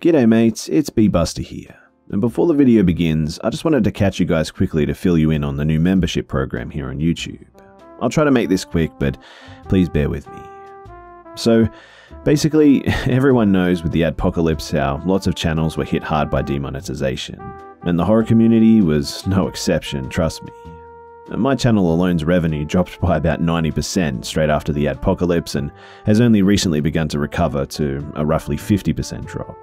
G'day mates, it's Busta here. And before the video begins, I just wanted to catch you guys quickly to fill you in on the new membership program here on YouTube. I'll try to make this quick, but please bear with me. So, basically, everyone knows with the adpocalypse how lots of channels were hit hard by demonetization, and the horror community was no exception, trust me. My channel alone's revenue dropped by about 90% straight after the adpocalypse and has only recently begun to recover to a roughly 50% drop.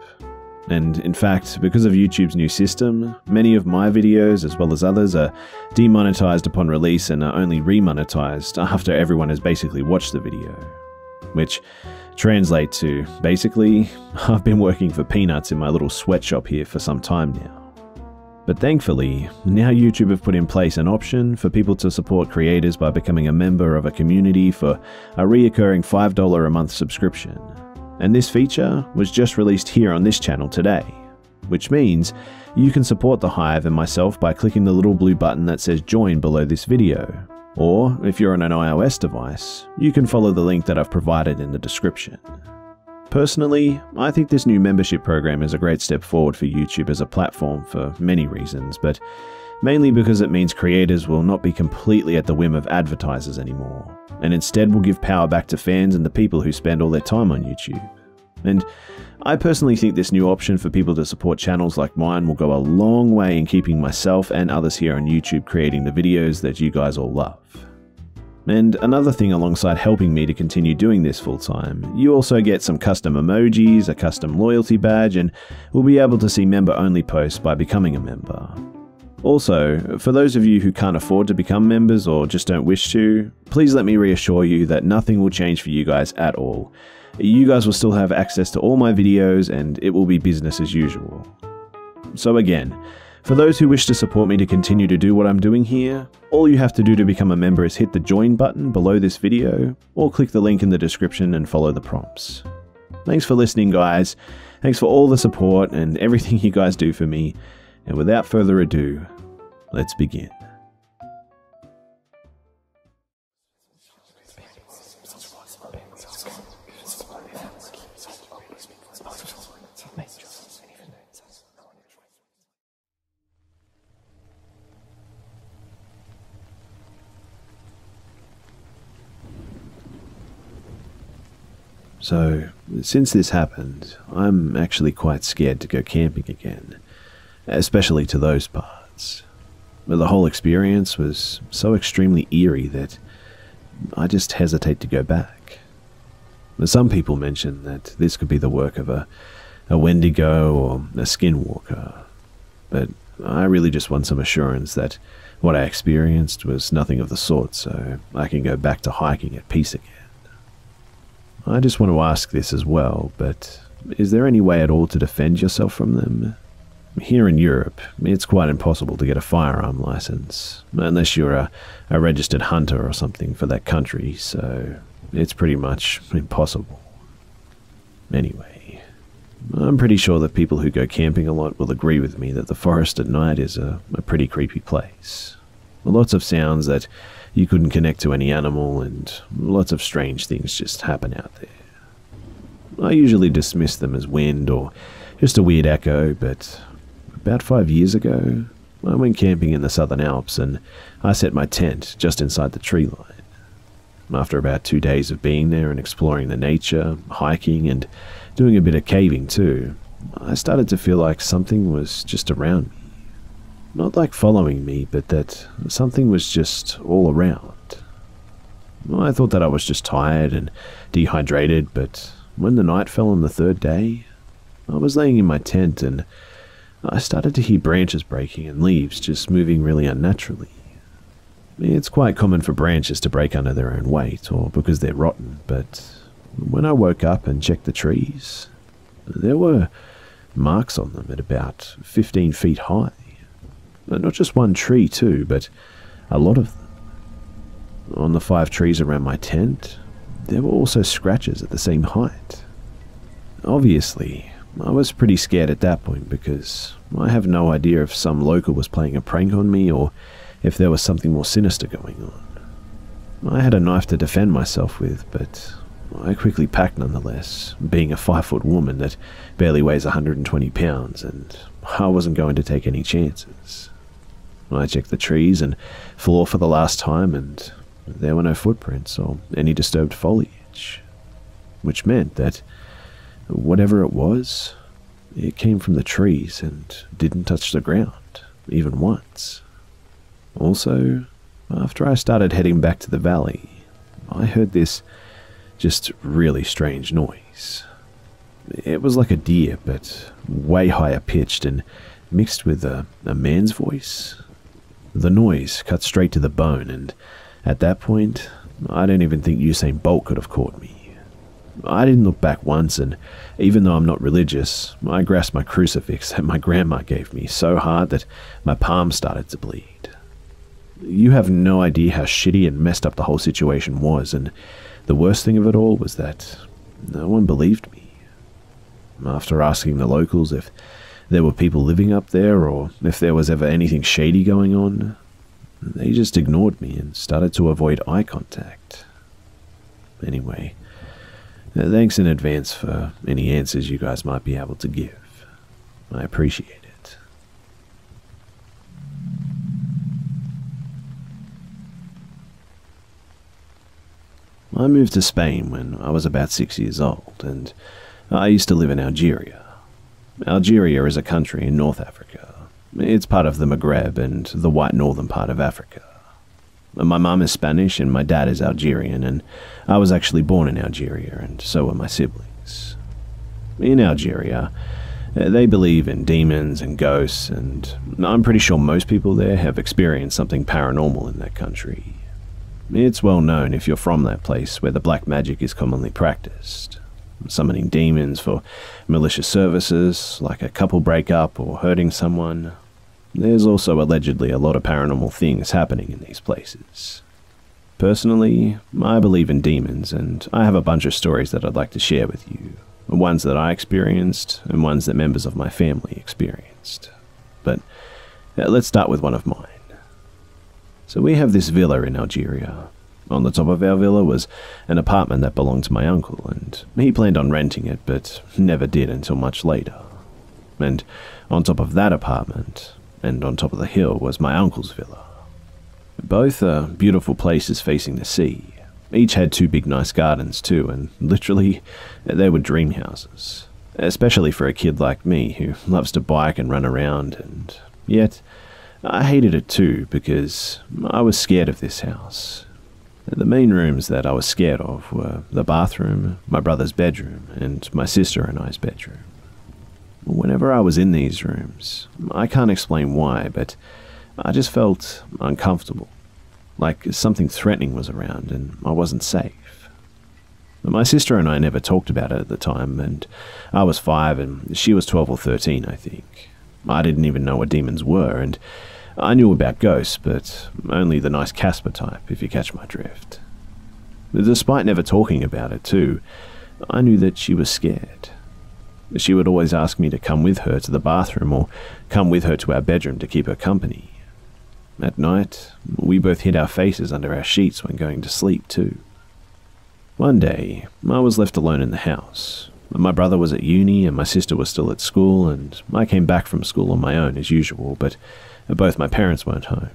And in fact, because of YouTube's new system, many of my videos, as well as others, are demonetized upon release and are only remonetized after everyone has basically watched the video. Which translates to, basically, I've been working for peanuts in my little sweatshop here for some time now. But thankfully, now YouTube have put in place an option for people to support creators by becoming a member of a community for a reoccurring $5 a month subscription. And this feature was just released here on this channel today, which means you can support the Hive and myself by clicking the little blue button that says join below this video. Or, if you're on an iOS device, you can follow the link that I've provided in the description. Personally, I think this new membership program is a great step forward for YouTube as a platform for many reasons, but mainly because it means creators will not be completely at the whim of advertisers anymore, and instead will give power back to fans and the people who spend all their time on YouTube. And I personally think this new option for people to support channels like mine will go a long way in keeping myself and others here on YouTube creating the videos that you guys all love. And another thing alongside helping me to continue doing this full time, you also get some custom emojis, a custom loyalty badge, and will be able to see member-only posts by becoming a member. Also, for those of you who can't afford to become members or just don't wish to, please let me reassure you that nothing will change for you guys at all. You guys will still have access to all my videos and it will be business as usual. So again, for those who wish to support me to continue to do what I'm doing here, all you have to do to become a member is hit the join button below this video, or click the link in the description and follow the prompts. Thanks for listening guys, thanks for all the support and everything you guys do for me, and without further ado, let's begin. So, since this happened, I'm actually quite scared to go camping again, especially to those parts. But the whole experience was so extremely eerie that I just hesitate to go back. Some people mention that this could be the work of a Wendigo or a skinwalker, but I really just want some assurance that what I experienced was nothing of the sort, so I can go back to hiking at peace again. I just want to ask this as well, but is there any way at all to defend yourself from them? Here in Europe, it's quite impossible to get a firearm license, unless you're a registered hunter or something for that country, so it's pretty much impossible. Anyway, I'm pretty sure that people who go camping a lot will agree with me that the forest at night is a pretty creepy place. Lots of sounds that you couldn't connect to any animal, and lots of strange things just happen out there. I usually dismiss them as wind or just a weird echo, but about 5 years ago, I went camping in the Southern Alps and I set my tent just inside the tree line. After about 2 days of being there and exploring the nature, hiking and doing a bit of caving too, I started to feel like something was just around me. Not like following me, but that something was just all around. I thought that I was just tired and dehydrated, but when the night fell on the third day, I was laying in my tent and I started to hear branches breaking and leaves just moving really unnaturally. It's quite common for branches to break under their own weight or because they're rotten, but when I woke up and checked the trees, there were marks on them at about 15 feet high. Not just one tree too, but a lot of them. On the 5 trees around my tent, there were also scratches at the same height. Obviously, I was pretty scared at that point because I have no idea if some local was playing a prank on me or if there was something more sinister going on. I had a knife to defend myself with, but I quickly packed nonetheless, being a 5-foot woman that barely weighs 120 pounds, and I wasn't going to take any chances. I checked the trees and floor for the last time, and there were no footprints or any disturbed foliage, which meant that whatever it was, it came from the trees and didn't touch the ground, even once. Also, after I started heading back to the valley, I heard this just really strange noise. It was like a deer, but way higher pitched and mixed with a man's voice. The noise cut straight to the bone, and at that point, I don't even think Usain Bolt could have caught me. I didn't look back once, and even though I'm not religious, I grasped my crucifix that my grandma gave me so hard that my palm started to bleed. You have no idea how shitty and messed up the whole situation was, and the worst thing of it all was that no one believed me. After asking the locals if there were people living up there or if there was ever anything shady going on, they just ignored me and started to avoid eye contact. Anyway, thanks in advance for any answers you guys might be able to give. I appreciate it. I moved to Spain when I was about 6 years old, and I used to live in Algeria. Algeria is a country in North Africa. It's part of the Maghreb and the white northern part of Africa. My mum is Spanish and my dad is Algerian, and I was actually born in Algeria, and so were my siblings. In Algeria, they believe in demons and ghosts, and I'm pretty sure most people there have experienced something paranormal in that country. It's well known if you're from that place where the black magic is commonly practiced, summoning demons for malicious services, like a couple breakup or hurting someone. There's also allegedly a lot of paranormal things happening in these places. Personally, I believe in demons, and I have a bunch of stories that I'd like to share with you. Ones that I experienced, and ones that members of my family experienced. But let's start with one of mine. So we have this villa in Algeria. On the top of our villa was an apartment that belonged to my uncle, and he planned on renting it, but never did until much later. And on top of that apartment, and on top of the hill, was my uncle's villa. Both are beautiful places facing the sea. Each had 2 big nice gardens too, and literally, they were dream houses. Especially for a kid like me, who loves to bike and run around, and yet I hated it too, because I was scared of this house. The main rooms that I was scared of were the bathroom, my brother's bedroom, and my sister and I's bedroom. Whenever I was in these rooms, I can't explain why, but I just felt uncomfortable, like something threatening was around and I wasn't safe. My sister and I never talked about it at the time, and I was 5 and she was 12 or 13, I think. I didn't even know what demons were, and I knew about ghosts, but only the nice Casper type, if you catch my drift. Despite never talking about it too, I knew that she was scared. She would always ask me to come with her to the bathroom or come with her to our bedroom to keep her company. At night, we both hid our faces under our sheets when going to sleep too. One day, I was left alone in the house. My brother was at uni and my sister was still at school, and I came back from school on my own as usual, but both my parents weren't home.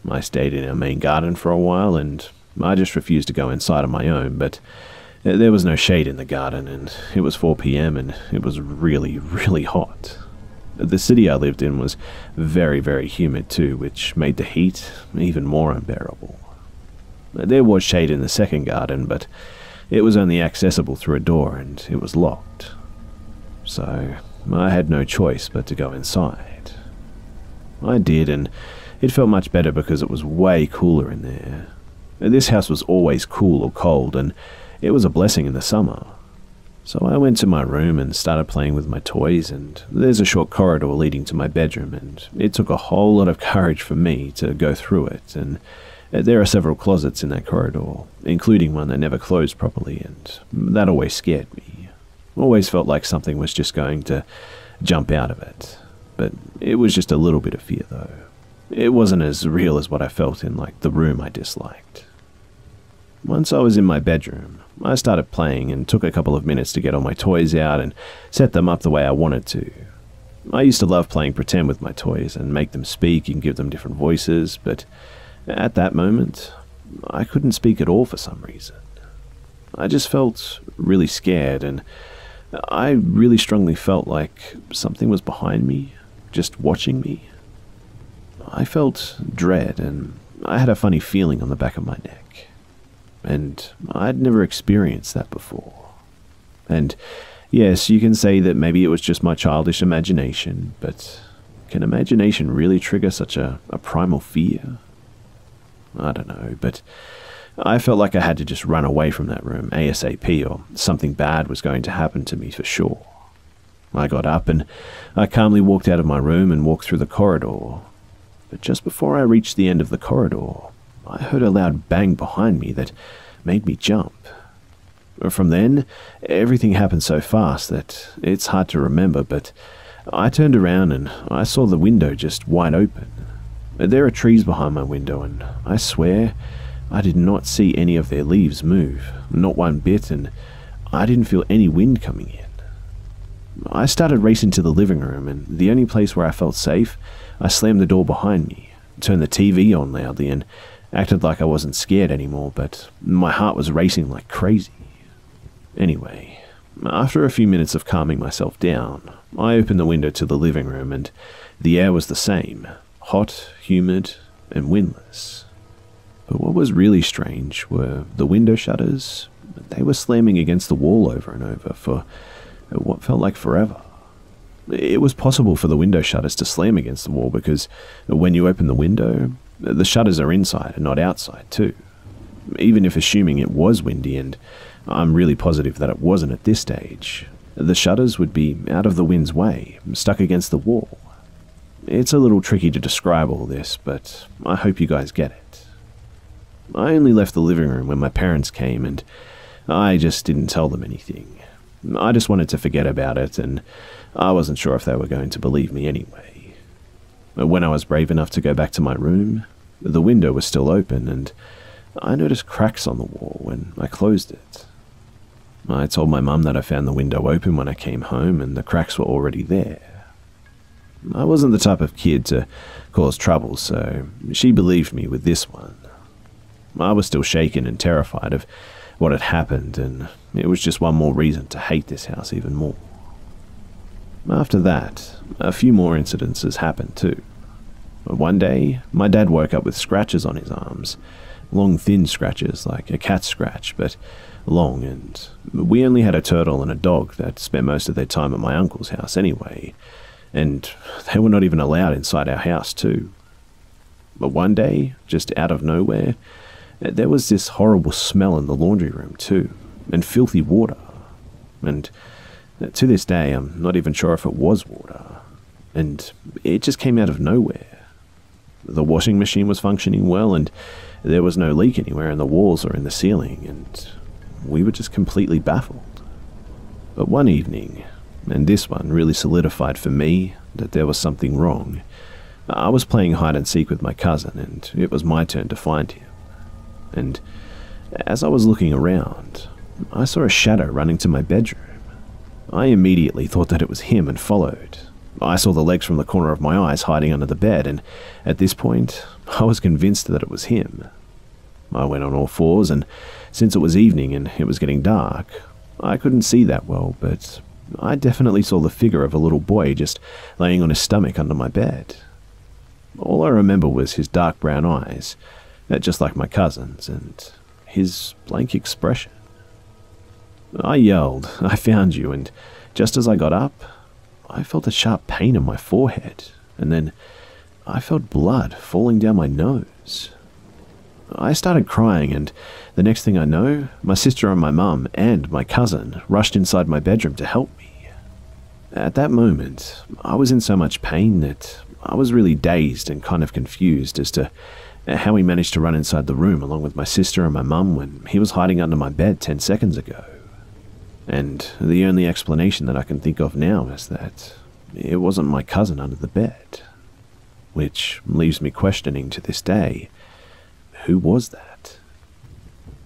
I stayed in our main garden for a while, and I just refused to go inside on my own, but there was no shade in the garden, and it was 4 p.m. and it was really, really hot. The city I lived in was very, very humid too, which made the heat even more unbearable. There was shade in the second garden, but it was only accessible through a door and it was locked. So I had no choice but to go inside. I did, and it felt much better because it was way cooler in there. This house was always cool or cold, and it was a blessing in the summer. So I went to my room and started playing with my toys, and there's a short corridor leading to my bedroom, and it took a whole lot of courage for me to go through it, and there are several closets in that corridor, including one that never closed properly, and that always scared me. Always felt like something was just going to jump out of it, but it was just a little bit of fear though. It wasn't as real as what I felt in like the room I disliked. Once I was in my bedroom, I started playing and took a couple of minutes to get all my toys out and set them up the way I wanted to. I used to love playing pretend with my toys and make them speak and give them different voices, but at that moment, I couldn't speak at all for some reason. I just felt really scared, and I really strongly felt like something was behind me, just watching me. I felt dread, and I had a funny feeling on the back of my neck. And I'd never experienced that before. And yes, you can say that maybe it was just my childish imagination, but can imagination really trigger such a primal fear? I don't know, but I felt like I had to just run away from that room ASAP, or something bad was going to happen to me for sure. I got up and I calmly walked out of my room and walked through the corridor. But just before I reached the end of the corridor, I heard a loud bang behind me that made me jump. From then, everything happened so fast that it's hard to remember, but I turned around and I saw the window just wide open. There are trees behind my window, and I swear I did not see any of their leaves move, not one bit, and I didn't feel any wind coming in. I started racing to the living room, and the only place where I felt safe, I slammed the door behind me, turned the TV on loudly, and acted like I wasn't scared anymore, but my heart was racing like crazy. Anyway, after a few minutes of calming myself down, I opened the window to the living room, and the air was the same, hot, humid, and windless. But what was really strange were the window shutters. They were slamming against the wall over and over for what felt like forever. It was possible for the window shutters to slam against the wall because when you open the window, the shutters are inside and not outside too. Even if assuming it was windy, and I'm really positive that it wasn't at this stage, the shutters would be out of the wind's way, stuck against the wall. It's a little tricky to describe all this, but I hope you guys get it. I only left the living room when my parents came, and I just didn't tell them anything. I just wanted to forget about it, and I wasn't sure if they were going to believe me anyway. When I was brave enough to go back to my room, the window was still open, and I noticed cracks on the wall when I closed it. I told my mum that I found the window open when I came home, and the cracks were already there. I wasn't the type of kid to cause trouble, so she believed me with this one. I was still shaken and terrified of what had happened, and it was just one more reason to hate this house even more. After that, a few more incidences happened too. One day, my dad woke up with scratches on his arms, long thin scratches like a cat scratch, but long, and we only had a turtle and a dog that spent most of their time at my uncle's house anyway, and they were not even allowed inside our house too. But one day, just out of nowhere, there was this horrible smell in the laundry room too, and filthy water. And to this day, I'm not even sure if it was water. And it just came out of nowhere. The washing machine was functioning well, and there was no leak anywhere in the walls or in the ceiling, and we were just completely baffled. But one evening, and this one really solidified for me that there was something wrong, I was playing hide and seek with my cousin, and it was my turn to find him. And as I was looking around, I saw a shadow running to my bedroom. I immediately thought that it was him and followed. I saw the legs from the corner of my eyes hiding under the bed, and at this point, I was convinced that it was him. I went on all fours, and since it was evening and it was getting dark, I couldn't see that well, but I definitely saw the figure of a little boy just laying on his stomach under my bed. All I remember was his dark brown eyes, just like my cousin's, and his blank expression. I yelled, "I found you," and just as I got up, I felt a sharp pain in my forehead, and then I felt blood falling down my nose. I started crying, and the next thing I know, my sister and my mum and my cousin rushed inside my bedroom to help me. At that moment, I was in so much pain that I was really dazed and kind of confused as to how he managed to run inside the room along with my sister and my mum when he was hiding under my bed 10 seconds ago. And the only explanation that I can think of now is that it wasn't my cousin under the bed, which leaves me questioning to this day, who was that?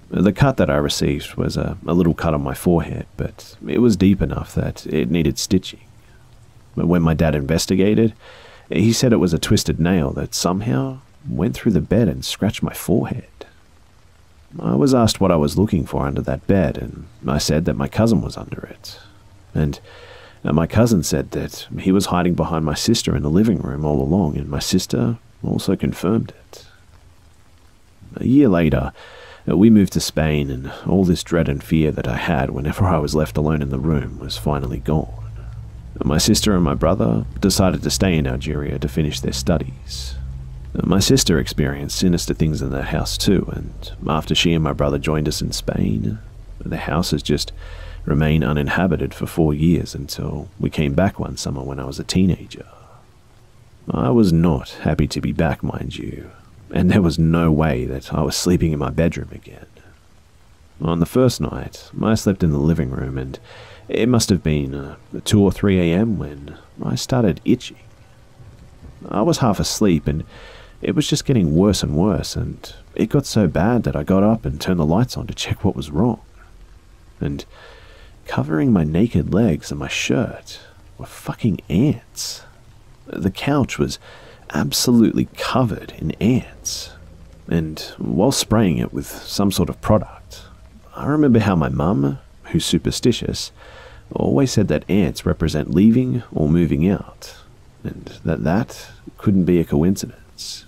The cut that I received was a little cut on my forehead, but it was deep enough that it needed stitching. But when my dad investigated, he said it was a twisted nail that somehow went through the bed and scratched my forehead. I was asked what I was looking for under that bed, and I said that my cousin was under it. And my cousin said that he was hiding behind my sister in the living room all along, and my sister also confirmed it. A year later, we moved to Spain, and all this dread and fear that I had whenever I was left alone in the room was finally gone. My sister and my brother decided to stay in Algeria to finish their studies. My sister experienced sinister things in that house too, and after she and my brother joined us in Spain, the house has just remained uninhabited for 4 years until we came back one summer when I was a teenager. I was not happy to be back, mind you, and there was no way that I was sleeping in my bedroom again. On the first night, I slept in the living room, and it must have been 2 or 3 a.m. when I started itching. I was half asleep, and it was just getting worse and worse, and it got so bad that I got up and turned the lights on to check what was wrong. And covering my naked legs and my shirt were fucking ants. The couch was absolutely covered in ants, and while spraying it with some sort of product, I remember how my mum, who's superstitious, always said that ants represent leaving or moving out, and that couldn't be a coincidence.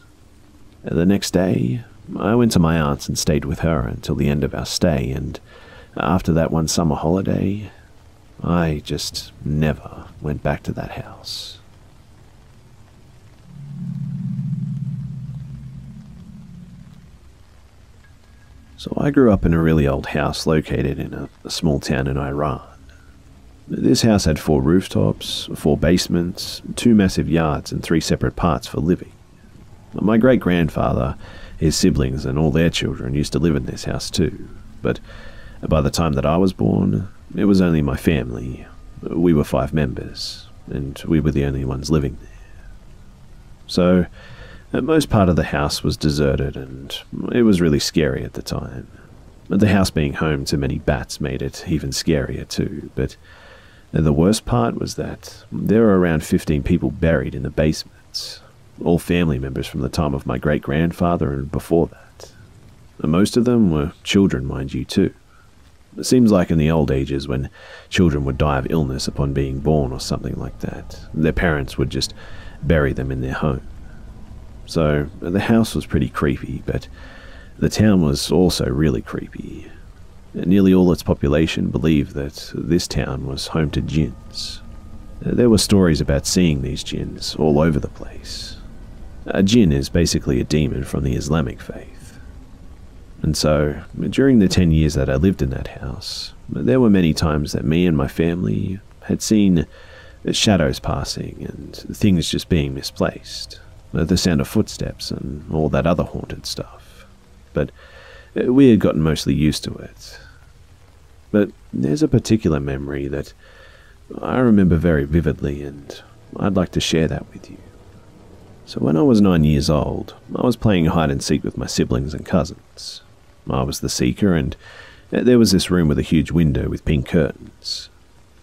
The next day, I went to my aunt's and stayed with her until the end of our stay, and after that one summer holiday, I just never went back to that house. So I grew up in a really old house located in a small town in Iran. This house had 4 rooftops, 4 basements, 2 massive yards, and 3 separate parts for living. My great-grandfather, his siblings, and all their children used to live in this house too, but by the time that I was born, it was only my family. We were 5 members, and we were the only ones living there. So, most part of the house was deserted, and it was really scary at the time. The house being home to many bats made it even scarier too, but the worst part was that there were around 15 people buried in the basements, all family members from the time of my great-grandfather and before that. Most of them were children, mind you, too. It seems like in the old ages when children would die of illness upon being born or something like that, their parents would just bury them in their home. So the house was pretty creepy, but the town was also really creepy. Nearly all its population believed that this town was home to jinns. There were stories about seeing these jinns all over the place. A jinn is basically a demon from the Islamic faith. And so, during the 10 years that I lived in that house, there were many times that me and my family had seen shadows passing and things just being misplaced, the sound of footsteps and all that other haunted stuff. But we had gotten mostly used to it. But there's a particular memory that I remember very vividly, and I'd like to share that with you. So when I was 9 years old, I was playing hide and seek with my siblings and cousins. I was the seeker, and there was this room with a huge window with pink curtains.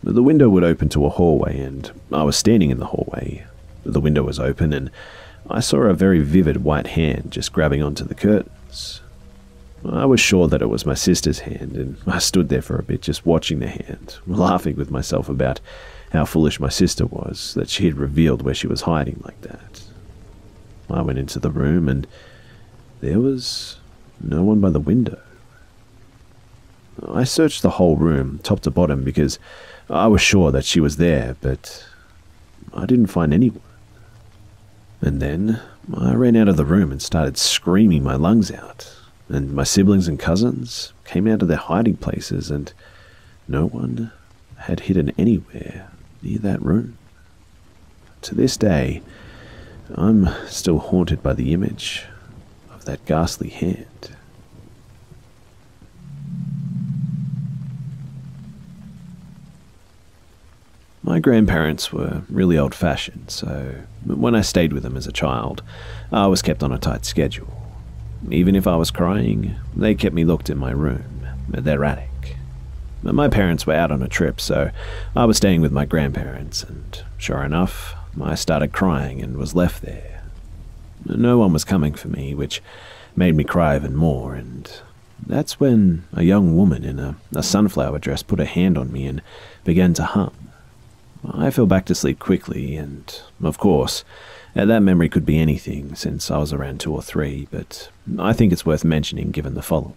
The window would open to a hallway, and I was standing in the hallway. The window was open, and I saw a very vivid white hand just grabbing onto the curtains. I was sure that it was my sister's hand, and I stood there for a bit just watching the hand, laughing with myself about how foolish my sister was that she had revealed where she was hiding like that. I went into the room, and there was no one by the window. I searched the whole room, top to bottom, because I was sure that she was there, but I didn't find anyone. And then I ran out of the room and started screaming my lungs out, and my siblings and cousins came out of their hiding places, and no one had hidden anywhere near that room. To this day, I'm still haunted by the image of that ghastly hand. My grandparents were really old-fashioned, so when I stayed with them as a child, I was kept on a tight schedule. Even if I was crying, they kept me locked in my room, their attic. My parents were out on a trip, so I was staying with my grandparents, and sure enough, I started crying and was left there. No one was coming for me, which made me cry even more, and that's when a young woman in a sunflower dress put a hand on me and began to hum. I fell back to sleep quickly, and, of course, that memory could be anything since I was around 2 or 3, but I think it's worth mentioning given the following.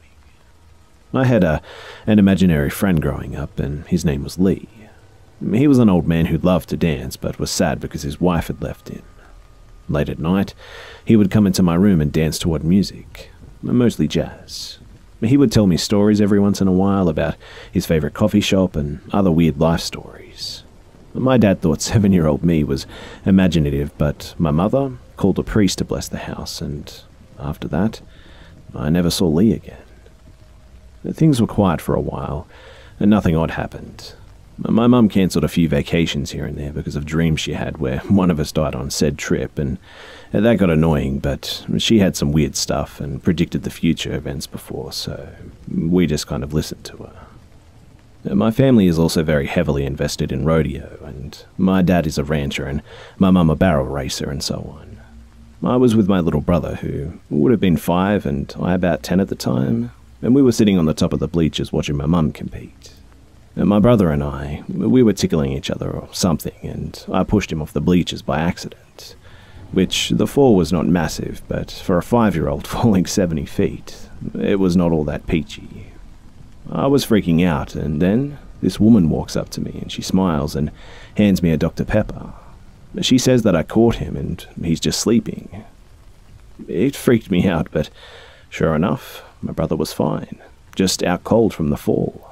I had an imaginary friend growing up, and his name was Lee. He was an old man who loved to dance, but was sad because his wife had left him. Late at night, he would come into my room and dance toward music, mostly jazz. He would tell me stories every once in a while about his favorite coffee shop and other weird life stories. My dad thought 7-year-old me was imaginative, but my mother called a priest to bless the house, and after that, I never saw Lee again. Things were quiet for a while, and nothing odd happened. My mum cancelled a few vacations here and there because of dreams she had where one of us died on said trip, and that got annoying, but she had some weird stuff and predicted the future events before, so we just kind of listened to her. My family is also very heavily invested in rodeo, and my dad is a rancher and my mum a barrel racer and so on. I was with my little brother, who would have been 5 and I about 10 at the time, and we were sitting on the top of the bleachers watching my mum compete. My brother and I, we were tickling each other or something, and I pushed him off the bleachers by accident, which the fall was not massive, but for a 5-year-old falling 70 feet, it was not all that peachy. I was freaking out, and then this woman walks up to me and she smiles and hands me a Dr. Pepper. She says that I caught him and he's just sleeping. It freaked me out, but sure enough, my brother was fine, just out cold from the fall.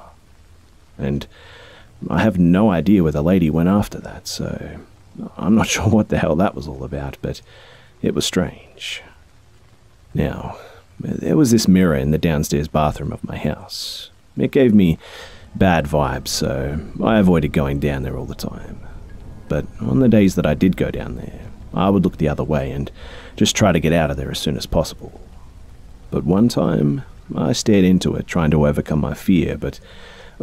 And I have no idea where the lady went after that, so I'm not sure what the hell that was all about, but it was strange. Now, there was this mirror in the downstairs bathroom of my house. It gave me bad vibes, so I avoided going down there all the time. But on the days that I did go down there, I would look the other way and just try to get out of there as soon as possible. But one time, I stared into it, trying to overcome my fear, but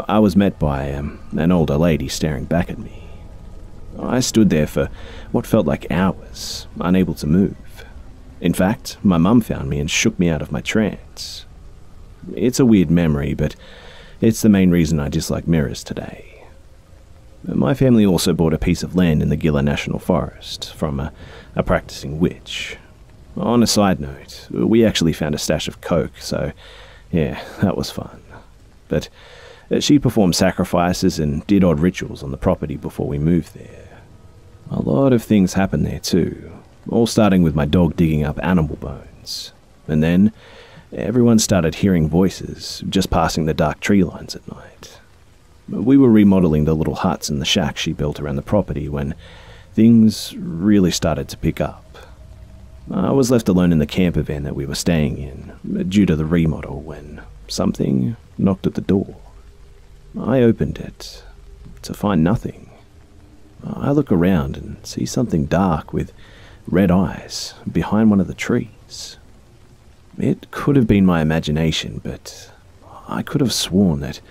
I was met by an older lady staring back at me. I stood there for what felt like hours, unable to move. In fact, my mum found me and shook me out of my trance. It's a weird memory, but it's the main reason I dislike mirrors today. My family also bought a piece of land in the Gila National Forest from a practicing witch. On a side note, we actually found a stash of coke, so yeah, that was fun. But she performed sacrifices and did odd rituals on the property before we moved there. A lot of things happened there too, all starting with my dog digging up animal bones. And then everyone started hearing voices just passing the dark tree lines at night. We were remodeling the little huts and the shack she built around the property when things really started to pick up. I was left alone in the camper van that we were staying in due to the remodel when something knocked at the door. I opened it to find nothing. I look around and see something dark with red eyes behind one of the trees. It could have been my imagination, but I could have sworn that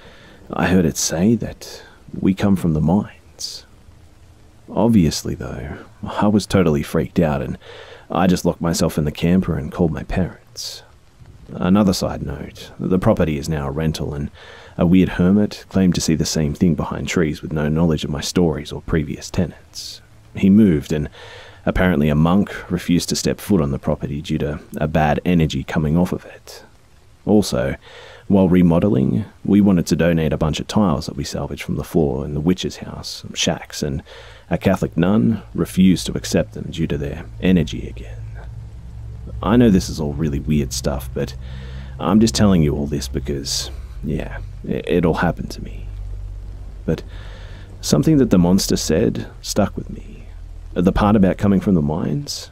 I heard it say that we come from the mines. Obviously, though, I was totally freaked out and I just locked myself in the camper and called my parents. Another side note, the property is now a rental and a weird hermit claimed to see the same thing behind trees with no knowledge of my stories or previous tenants. He moved and apparently a monk refused to step foot on the property due to a bad energy coming off of it. Also, while remodeling, we wanted to donate a bunch of tiles that we salvaged from the floor in the witch's house, some shacks, and a Catholic nun refused to accept them due to their energy again. I know this is all really weird stuff, but I'm just telling you all this because, yeah, it all happened to me. But something that the monster said stuck with me. The part about coming from the mines,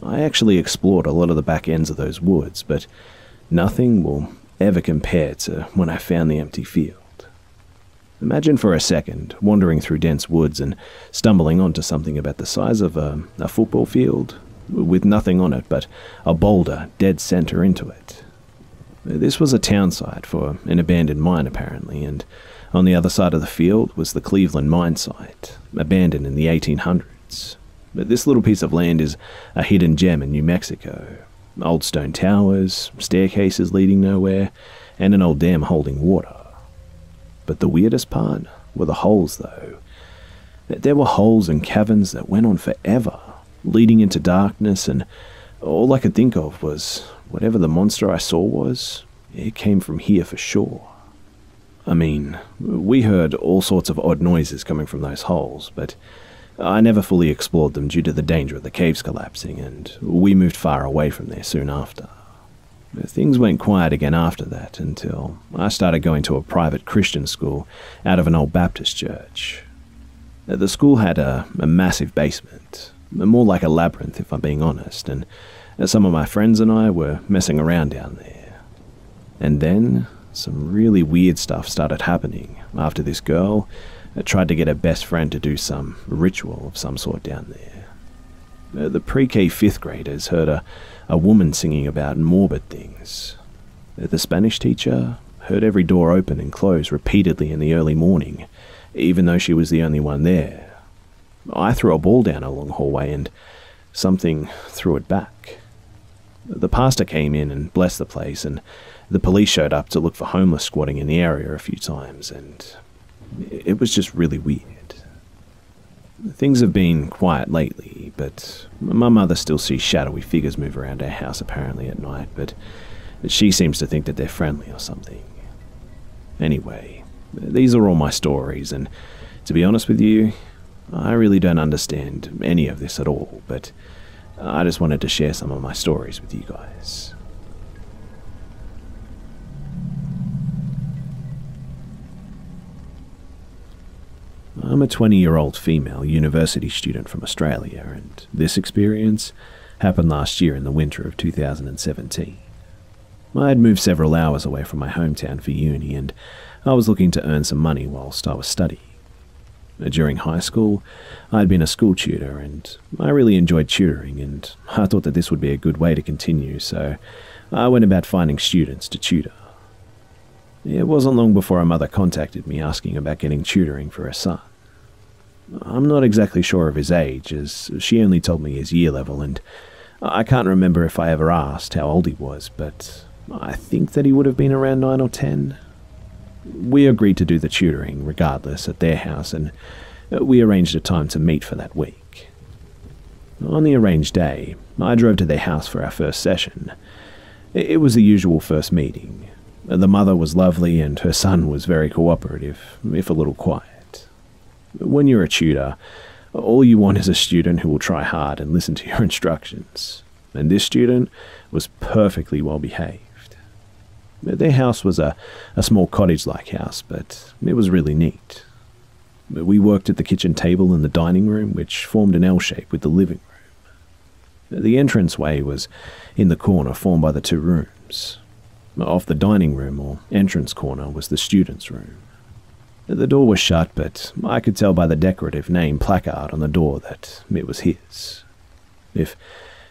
I actually explored a lot of the back ends of those woods, but nothing will ever compare to when I found the empty field. Imagine for a second wandering through dense woods and stumbling onto something about the size of a football field, with nothing on it but a boulder dead center into it. This was a town site for an abandoned mine apparently, and on the other side of the field was the Cleveland mine site, abandoned in the 1800s. But this little piece of land is a hidden gem in New Mexico. Old stone towers, staircases leading nowhere, and an old dam holding water. But the weirdest part were the holes, though. There were holes and caverns that went on forever, leading into darkness, and all I could think of was whatever the monster I saw was, it came from here for sure. I mean, we heard all sorts of odd noises coming from those holes, but I never fully explored them due to the danger of the caves collapsing, and we moved far away from there soon after. Things went quiet again after that until I started going to a private Christian school out of an old Baptist church. The school had a massive basement, more like a labyrinth if I'm being honest, and some of my friends and I were messing around down there. And then some really weird stuff started happening after this girl tried to get her best friend to do some ritual of some sort down there. The pre-K 5th graders heard a woman singing about morbid things. The Spanish teacher heard every door open and close repeatedly in the early morning, even though she was the only one there. I threw a ball down a long hallway and something threw it back. The pastor came in and blessed the place, and the police showed up to look for homeless squatting in the area a few times, and it was just really weird. Things have been quiet lately, but my mother still sees shadowy figures move around our house apparently at night, but she seems to think that they're friendly or something. Anyway, these are all my stories, and to be honest with you, I really don't understand any of this at all, but I just wanted to share some of my stories with you guys. I'm a 20-year-old female university student from Australia, and this experience happened last year in the winter of 2017. I had moved several hours away from my hometown for uni, and I was looking to earn some money whilst I was studying. During high school, I had been a school tutor, and I really enjoyed tutoring, and I thought that this would be a good way to continue, so I went about finding students to tutor. It wasn't long before a mother contacted me asking about getting tutoring for her son. I'm not exactly sure of his age, as she only told me his year level, and I can't remember if I ever asked how old he was, but I think that he would have been around 9 or 10. We agreed to do the tutoring regardless at their house, and we arranged a time to meet for that week. On the arranged day, I drove to their house for our first session. It was the usual first meeting. The mother was lovely and her son was very cooperative, if a little quiet. When you're a tutor, all you want is a student who will try hard and listen to your instructions, and this student was perfectly well behaved. Their house was a small cottage-like house, but it was really neat. We worked at the kitchen table in the dining room, which formed an L shape with the living room. The entranceway was in the corner formed by the two rooms. Off the dining room or entrance corner was the student's room. The door was shut, but I could tell by the decorative name placard on the door that it was his. If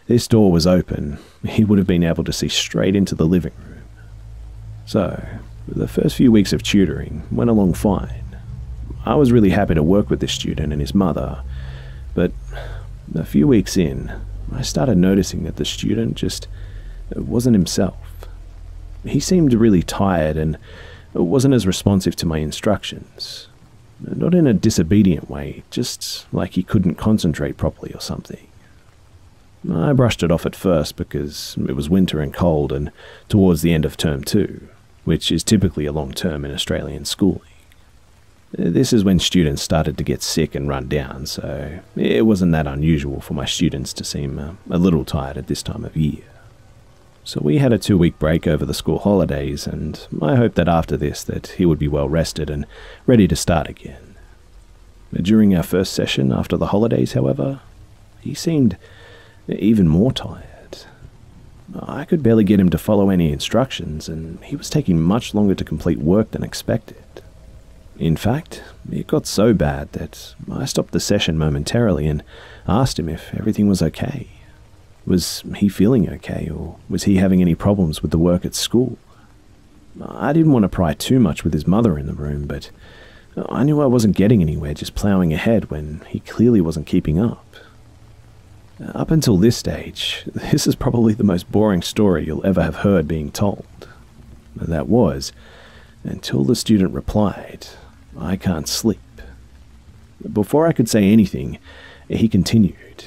this door was open, he would have been able to see straight into the living room. So, the first few weeks of tutoring went along fine. I was really happy to work with this student and his mother, but a few weeks in, I started noticing that the student just wasn't himself. He seemed really tired and wasn't as responsive to my instructions. Not in a disobedient way, just like he couldn't concentrate properly or something. I brushed it off at first because it was winter and cold and towards the end of term 2, which is typically a long term in Australian schooling. This is when students started to get sick and run down, so it wasn't that unusual for my students to seem a little tired at this time of year. So we had a 2-week break over the school holidays, and I hoped that after this that he would be well rested and ready to start again. During our first session after the holidays, however, he seemed even more tired. I could barely get him to follow any instructions, and he was taking much longer to complete work than expected. In fact, it got so bad that I stopped the session momentarily and asked him if everything was okay. Was he feeling okay, or was he having any problems with the work at school? I didn't want to pry too much with his mother in the room, but I knew I wasn't getting anywhere just ploughing ahead when he clearly wasn't keeping up. Up until this stage, this is probably the most boring story you'll ever have heard being told. That was, until the student replied, "I can't sleep." Before I could say anything, he continued,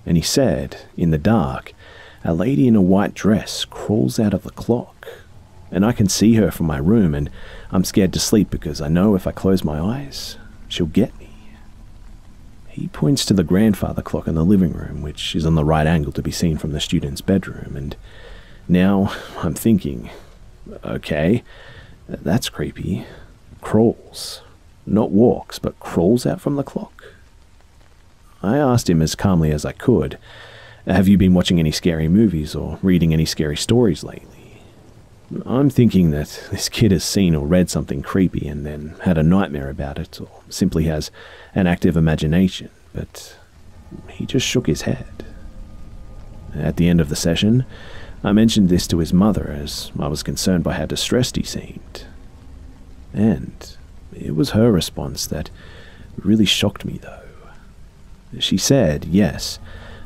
and he said, in the dark, a lady in a white dress crawls out of the clock, and I can see her from my room, and I'm scared to sleep because I know if I close my eyes, she'll get me. He points to the grandfather clock in the living room, which is on the right angle to be seen from the student's bedroom, and now I'm thinking, okay, that's creepy. Crawls. Not walks, but crawls out from the clock. I asked him as calmly as I could, "Have you been watching any scary movies or reading any scary stories lately?" I'm thinking that this kid has seen or read something creepy and then had a nightmare about it, or simply has an active imagination, but he just shook his head. At the end of the session, I mentioned this to his mother as I was concerned by how distressed he seemed. And it was her response that really shocked me, though. She said, "Yes,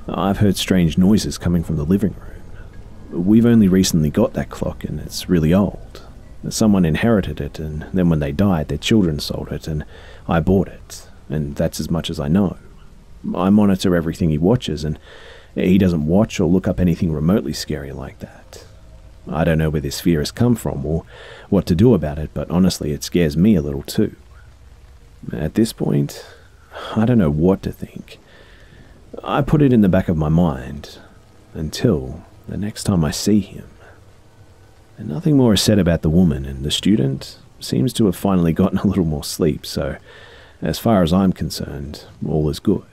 I've heard strange noises coming from the living room. We've only recently got that clock and it's really old. Someone inherited it, and then when they died, their children sold it, and I bought it, and that's as much as I know. I monitor everything he watches, and he doesn't watch or look up anything remotely scary like that. I don't know where this fear has come from or what to do about it, but honestly, it scares me a little too." At this point, I don't know what to think. I put it in the back of my mind until the next time I see him. And nothing more is said about the woman, and the student seems to have finally gotten a little more sleep, so as far as I'm concerned, all is good.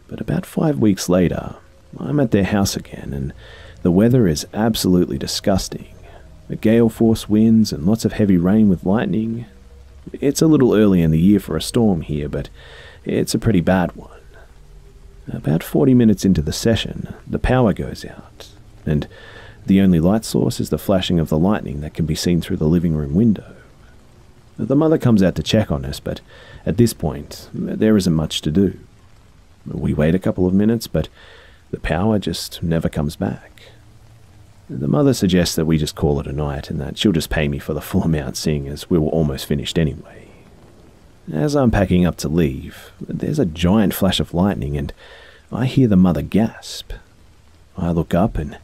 But about 5 weeks later, I'm at their house again, and the weather is absolutely disgusting. A gale force winds and lots of heavy rain with lightning. It's a little early in the year for a storm here, but it's a pretty bad one. About 40 minutes into the session, the power goes out, and the only light source is the flashing of the lightning that can be seen through the living room window. The mother comes out to check on us, but at this point, there isn't much to do. We wait a couple of minutes, but the power just never comes back. The mother suggests that we just call it a night and that she'll just pay me for the full amount, seeing as we were almost finished anyway. As I'm packing up to leave, there's a giant flash of lightning and I hear the mother gasp. I look up and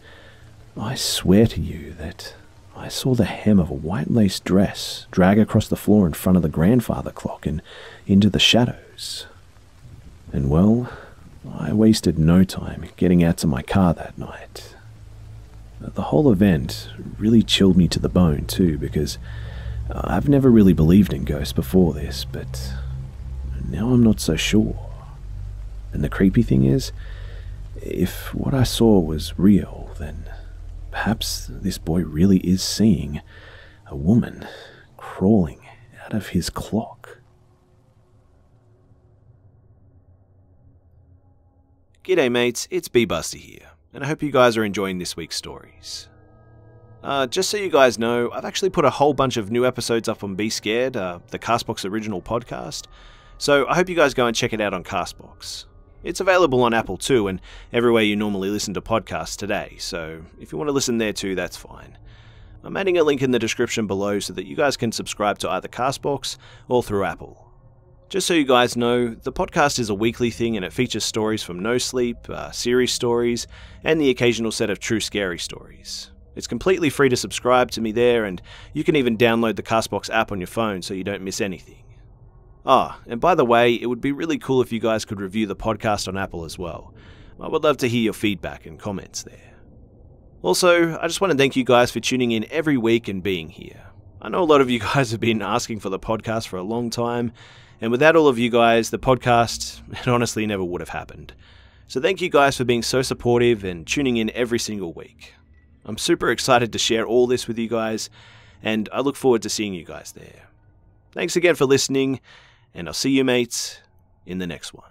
I swear to you that I saw the hem of a white lace dress drag across the floor in front of the grandfather clock and into the shadows. And well, I wasted no time getting out to my car that night. The whole event really chilled me to the bone too, because I've never really believed in ghosts before this, but now I'm not so sure. And the creepy thing is, if what I saw was real, then perhaps this boy really is seeing a woman crawling out of his clock. G'day mates, it's Busta here, and I hope you guys are enjoying this week's stories. Just so you guys know, I've actually put a whole bunch of new episodes up on Be Scared, the Castbox original podcast, so I hope you guys go and check it out on Castbox. It's available on Apple too, and everywhere you normally listen to podcasts today, so if you want to listen there too, that's fine. I'm adding a link in the description below so that you guys can subscribe to either Castbox or through Apple. Just so you guys know, the podcast is a weekly thing and it features stories from No Sleep, series stories, and the occasional set of true scary stories. It's completely free to subscribe to me there, and you can even download the Castbox app on your phone so you don't miss anything. And by the way, it would be really cool if you guys could review the podcast on Apple as well. I would love to hear your feedback and comments there. Also, I just want to thank you guys for tuning in every week and being here. I know a lot of you guys have been asking for the podcast for a long time, and without all of you guys, the podcast, it honestly never would have happened. So thank you guys for being so supportive and tuning in every single week. I'm super excited to share all this with you guys, and I look forward to seeing you guys there. Thanks again for listening, and I'll see you mates in the next one.